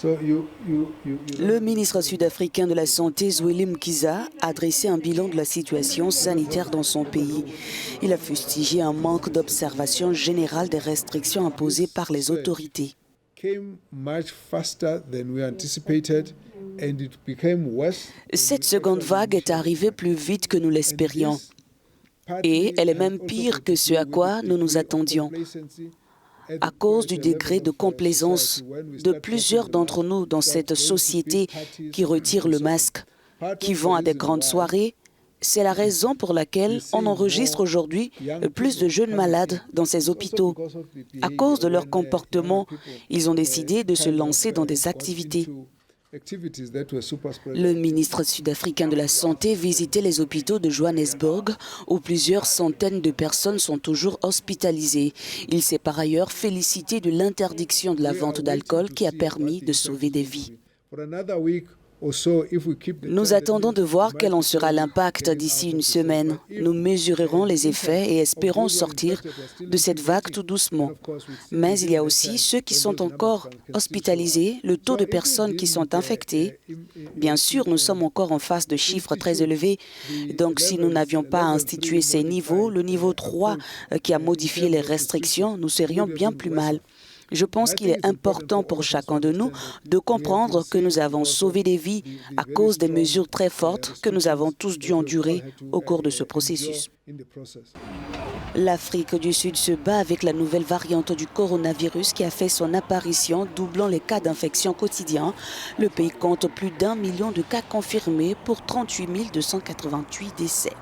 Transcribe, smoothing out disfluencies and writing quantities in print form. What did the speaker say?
Le ministre sud-africain de la Santé, Zweli Mkhize, a dressé un bilan de la situation sanitaire dans son pays. Il a fustigé un manque d'observation générale des restrictions imposées par les autorités. Cette seconde vague est arrivée plus vite que nous l'espérions. Et elle est même pire que ce à quoi nous nous attendions. À cause du degré de complaisance de plusieurs d'entre nous dans cette société qui retire le masque, qui vont à des grandes soirées, c'est la raison pour laquelle on enregistre aujourd'hui plus de jeunes malades dans ces hôpitaux. À cause de leur comportement, ils ont décidé de se lancer dans des activités. Le ministre sud-africain de la Santé visitait les hôpitaux de Johannesburg où plusieurs centaines de personnes sont toujours hospitalisées. Il s'est par ailleurs félicité de l'interdiction de la vente d'alcool qui a permis de sauver des vies. Nous attendons de voir quel en sera l'impact d'ici une semaine. Nous mesurerons les effets et espérons sortir de cette vague tout doucement. Mais il y a aussi ceux qui sont encore hospitalisés, le taux de personnes qui sont infectées. Bien sûr, nous sommes encore en face de chiffres très élevés. Donc, si nous n'avions pas institué ces niveaux, le niveau 3 qui a modifié les restrictions, nous serions bien plus mal. Je pense qu'il est important pour chacun de nous de comprendre que nous avons sauvé des vies à cause des mesures très fortes que nous avons tous dû endurer au cours de ce processus. L'Afrique du Sud se bat avec la nouvelle variante du coronavirus qui a fait son apparition, doublant les cas d'infection quotidiens. Le pays compte plus d'1 million de cas confirmés pour 38 288 décès.